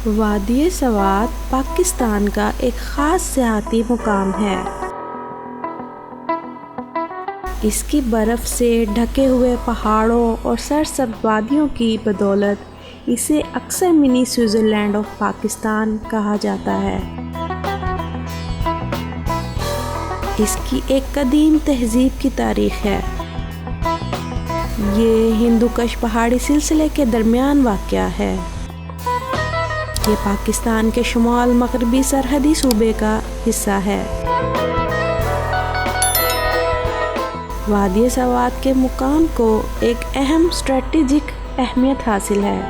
وادی سوات پاکستان کا ایک خاص سیاحتی مقام ہے۔ اس کی برف سے ڈھکے ہوئے پہاڑوں اور سرسبز وادیوں کی بدولت اسے اکثر منی سوئٹزرلینڈ آف پاکستان کہا جاتا ہے۔ اس کی ایک قدیم تہذیب کی تاریخ ہے۔ یہ ہندو کش پہاڑی سلسلے کے درمیان واقع ہے۔ یہ پاکستان کے شمال مغربی سرحدی صوبے کا حصہ ہے۔ وادی سوات کے مقام کو ایک اہم اسٹریٹجک اہمیت حاصل ہے،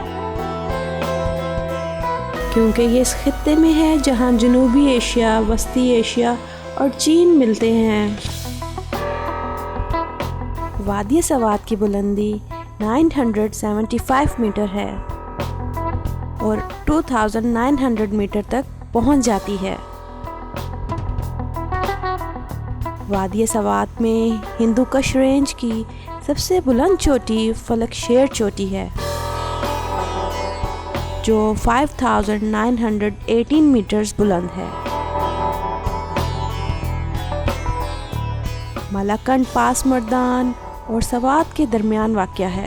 کیونکہ یہ اس خطے میں ہے جہاں جنوبی ایشیا، وسطی ایشیا اور چین ملتے ہیں۔ وادی سوات کی بلندی 975 میٹر ہے اور 2900 میٹر تک پہنچ جاتی ہے۔ وادی سوات میں ہندو کش رینج کی سب سے بلند چوٹی فلک شیر چوٹی ہے، جو 5918 میٹرز بلند ہے۔ ملاکنڈ پاس مردان اور سوات کے درمیان واقع ہے۔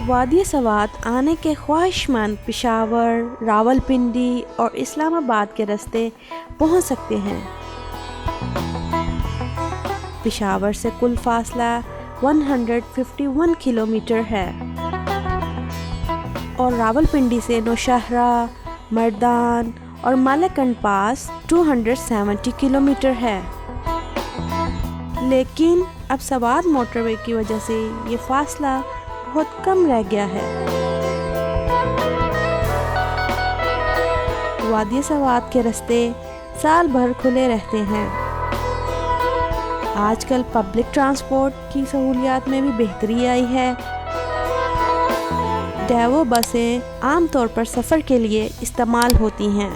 وادی سوات آنے کے خواہش مند پشاور، راولپنڈی اور اسلام آباد کے راستے پہنچ سکتے ہیں۔ پشاور سے کل فاصلہ 151 کلومیٹر ہے اور راولپنڈی سے نوشہرہ، مردان اور ملاکنڈ پاس 270 کلومیٹر ہے۔ لیکن اب سوات موٹر وے کی وجہ سے یہ فاصلہ بہت کم رہ گیا ہے۔ وادی سوات کے راستے سال بھر کھلے رہتے ہیں۔ آج کل پبلک ٹرانسپورٹ کی سہولیات میں بھی بہتری آئی ہے۔ ڈیوو بسیں عام طور پر سفر کے لیے استعمال ہوتی ہیں۔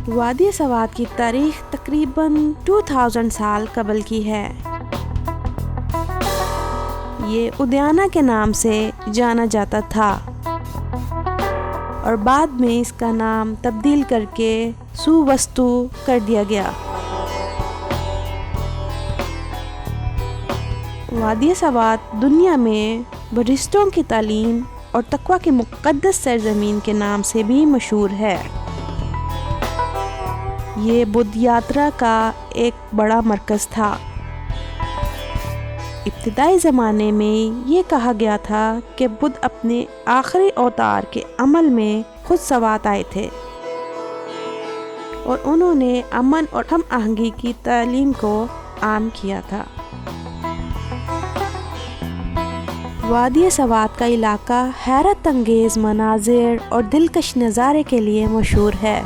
وادی سوات کی تاریخ تقریباً 2000 سال قبل کی ہے۔ یہ ادیانہ کے نام سے جانا جاتا تھا اور بعد میں اس کا نام تبدیل کر کے سووستو کر دیا گیا۔ وادی سوات دنیا میں بدھسٹوں کی تعلیم اور تقویٰ کی مقدس سرزمین کے نام سے بھی مشہور ہے۔ یہ بدھ یاترا کا ایک بڑا مرکز تھا۔ ابتدائی زمانے میں یہ کہا گیا تھا کہ بدھ اپنے آخری اوتار کے عمل میں خود سوات آئے تھے اور انہوں نے امن اور ہم آہنگی کی تعلیم کو عام کیا تھا۔ وادی سوات کا علاقہ حیرت انگیز مناظر اور دلکش نظارے کے لیے مشہور ہے۔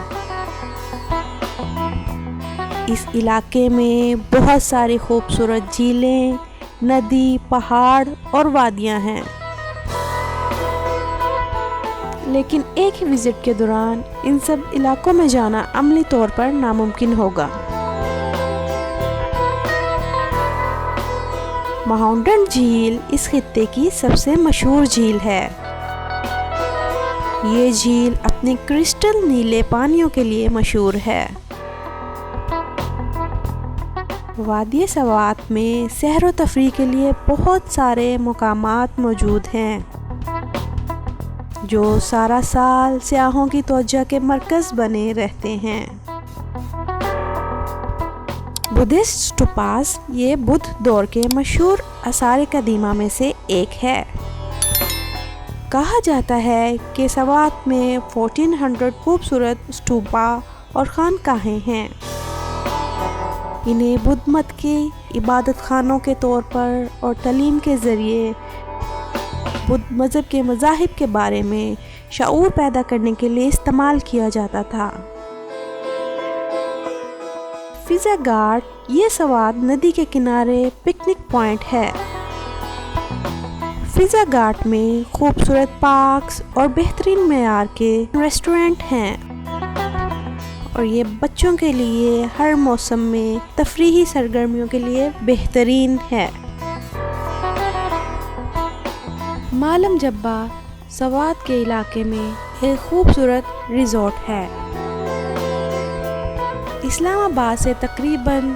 اس علاقے میں بہت ساری خوبصورت جھیلیں، ندی، پہاڑ اور وادیاں ہیں، لیکن ایک ہی وزٹ کے دوران ان سب علاقوں میں جانا عملی طور پر ناممکن ہوگا۔ ماؤنٹن جھیل اس خطے کی سب سے مشہور جھیل ہے۔ یہ جھیل اپنے کرسٹل نیلے پانیوں کے لیے مشہور ہے۔ وادی سوات میں سیر و تفریح کے لیے بہت سارے مقامات موجود ہیں، جو سارا سال سیاحوں کی توجہ کے مرکز بنے رہتے ہیں۔ بدھسٹ اسٹوپاس یہ بدھ دور کے مشہور آثار قدیمہ میں سے ایک ہے۔ کہا جاتا ہے کہ سوات میں 1400 خوبصورت اسٹوپا اور خانقاہیں ہیں۔ انہیں بدھ مت کے عبادت خانوں کے طور پر اور تعلیم کے ذریعے بدھ مذہب کے مذاہب کے بارے میں شعور پیدا کرنے کے لیے استعمال کیا جاتا تھا۔ فضا گھاٹ یہ سوات ندی کے کنارے پکنک پوائنٹ ہے۔ فضا گھاٹ میں خوبصورت پارکس اور بہترین معیار کے ریسٹورنٹ ہیں اور یہ بچوں کے لیے ہر موسم میں تفریحی سرگرمیوں کے لیے بہترین ہے۔ معلم جبہ سوات کے علاقے میں ایک خوبصورت ریزورٹ ہے۔ اسلام آباد سے تقریباً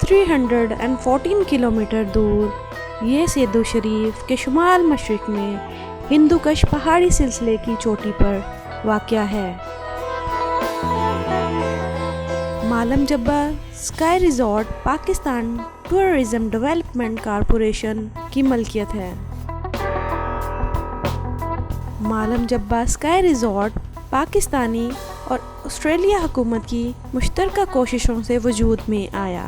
314 کلومیٹر دور یہ سیدو شریف کے شمال مشرق میں ہندو کش پہاڑی سلسلے کی چوٹی پر واقع ہے۔ Malam Jabba ski resort Pakistan tourism development corporation کی ملکیت ہے۔ معلم جبہ اسکائی ریزورٹ پاکستانی اور آسٹریلیا حکومت کی مشترکہ کوششوں سے وجود میں آیا۔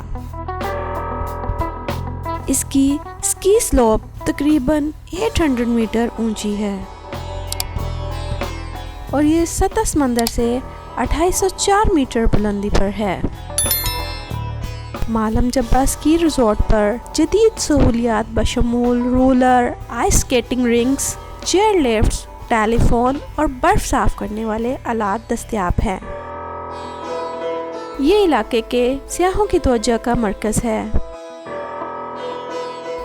اس کی اسکی سلوپ تقریباً 800 میٹر اونچی ہے اور یہ سطح سمندر سے 2804 میٹر بلندی پر ہے۔ معلم جبہ اسکی ریزورٹ پر جدید سہولیات بشمول roller, ice skating rings, chair lifts, telephone اور برف صاف کرنے والے آلات دستیاب ہیں۔ یہ علاقے کے سیاحوں کی توجہ کا مرکز ہے۔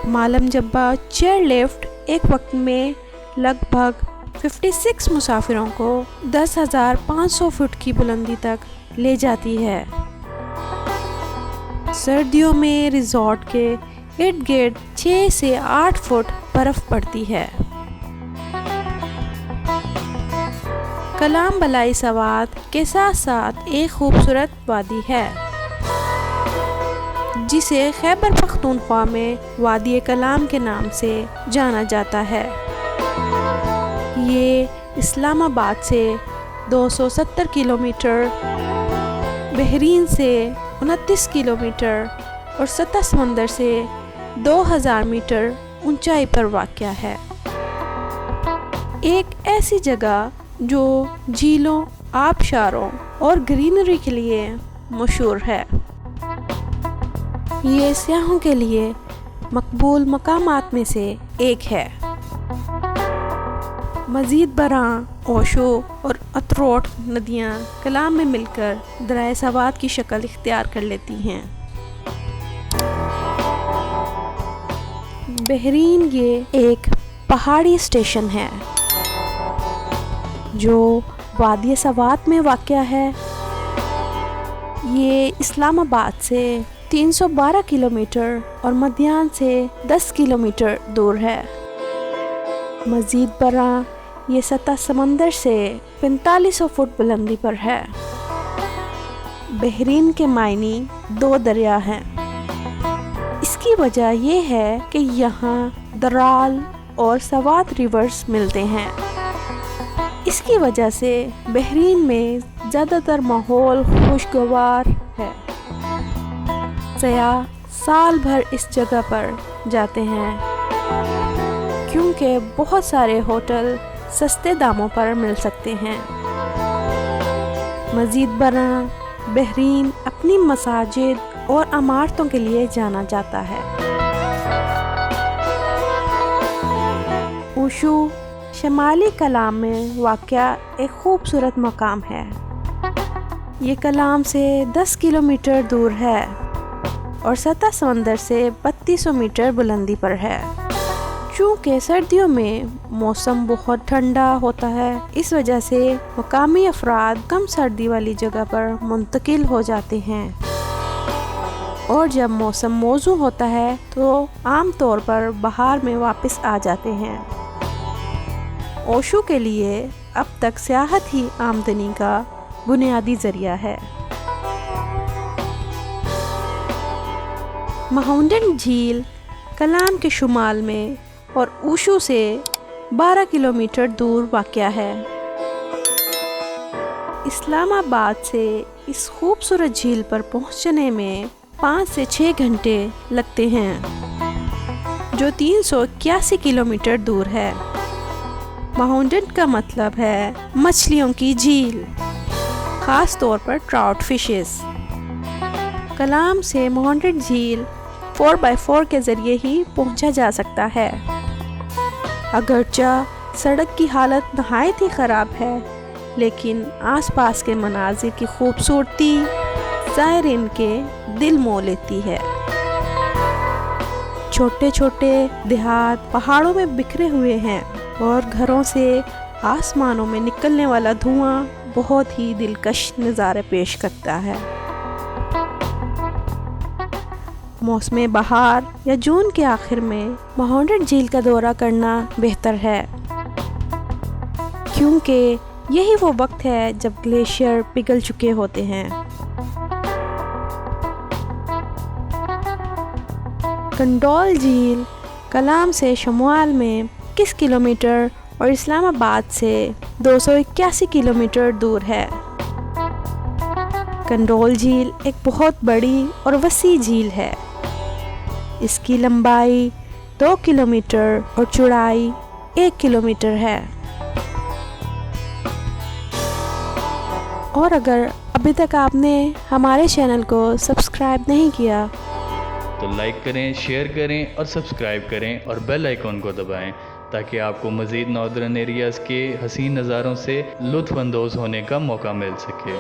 معلم جبہ چیئر لفٹ ایک وقت میں لگ بھگ 56 مسافروں کو 10,500 فٹ کی بلندی تک لے جاتی ہے۔ سردیوں میں ریزورٹ کے ارد گرد 6 سے 8 فٹ برف پڑتی ہے۔ کلام بلائی سوات کے ساتھ ساتھ ایک خوبصورت وادی ہے جسے خیبر پختونخوا میں وادی کلام کے نام سے جانا جاتا ہے۔ یہ اسلام آباد سے 270 کلومیٹر، بحرین سے 29 کلومیٹر اور سطح سمندر سے 2000 میٹر اونچائی پر واقع ہے۔ ایک ایسی جگہ جو جھیلوں، آبشاروں اور گرینری کے لیے مشہور ہے۔ یہ سیاحوں کے لیے مقبول مقامات میں سے ایک ہے۔ مزید برآں اوشو اور اتروٹ ندیاں کلام میں مل کر دریا سوات کی شکل اختیار کر لیتی ہیں۔ بحرین یہ ایک پہاڑی اسٹیشن ہے جو وادی سوات میں واقع ہے۔ یہ اسلام آباد سے 312 کلومیٹر اور مدیان سے 10 کلومیٹر دور ہے۔ مزید برآں یہ سطح سمندر سے 4500 فٹ بلندی پر ہے۔ بحرین کے معنی 2 دریا ہیں۔ اس کی وجہ یہ ہے کہ یہاں درال اور سوات ریورز ملتے ہیں۔ اس کی وجہ سے بحرین میں زیادہ تر ماحول خوشگوار ہے۔ سیاح سال بھر اس جگہ پر جاتے ہیں کیونکہ بہت سارے ہوٹل سستے داموں پر مل سکتے ہیں۔ مزید برآں بحرین اپنی مساجد اور عمارتوں کے لیے جانا جاتا ہے۔ اوشو شمالی کلام میں واقع ایک خوبصورت مقام ہے۔ یہ کلام سے 10 کلومیٹر دور ہے اور سطح سمندر سے 3200 میٹر بلندی پر ہے۔ چونکہ سردیوں میں موسم بہت ٹھنڈا ہوتا ہے، اس وجہ سے مقامی افراد کم سردی والی جگہ پر منتقل ہو جاتے ہیں اور جب موسم موزوں ہوتا ہے تو عام طور پر بہار میں واپس آ جاتے ہیں۔ اوشو کے لیے اب تک سیاحت ہی آمدنی کا بنیادی ذریعہ ہے۔ مہونڈن جھیل کلام کے شمال میں اور اوشو سے 12 کلومیٹر دور واقع ہے۔ اسلام آباد سے اس خوبصورت جھیل پر پہنچنے میں 5 سے 6 گھنٹے لگتے ہیں جو 381 کلومیٹر دور ہے۔ مہونڈن کا مطلب ہے مچھلیوں کی جھیل، خاص طور پر ٹراؤٹ فشز۔ کلام سے مہونڈن جھیل 4x4 کے ذریعے ہی پہنچا جا سکتا ہے۔ اگرچہ سڑک کی حالت نہایت ہی خراب ہے، لیکن آس پاس کے مناظر کی خوبصورتی زائرین کے دل مو لیتی ہے۔ چھوٹے چھوٹے دیہات پہاڑوں میں بکھرے ہوئے ہیں اور گھروں سے آسمانوں میں نکلنے والا دھواں بہت ہی دلکش نظارے پیش کرتا ہے۔ موسم بہار یا جون کے آخر میں ماؤنٹن جھیل کا دورہ کرنا بہتر ہے، کیونکہ یہی وہ وقت ہے جب گلیشیئر پگھل چکے ہوتے ہیں۔ کنڈول جھیل کلام سے شمال میں 21 کلومیٹر اور اسلام آباد سے 281 کلومیٹر دور ہے۔ کنڈول جھیل ایک بہت بڑی اور وسیع جھیل ہے۔ اس کی لمبائی 2 کلومیٹر اور چوڑائی 1 کلومیٹر ہے۔ اور اگر ابھی تک آپ نے ہمارے چینل کو سبسکرائب نہیں کیا تو لائک کریں، شیئر کریں اور سبسکرائب کریں اور بیل آئیکن کو دبائیں تاکہ آپ کو مزید ناردرن ایریاز کے حسین نظاروں سے لطف اندوز ہونے کا موقع مل سکے۔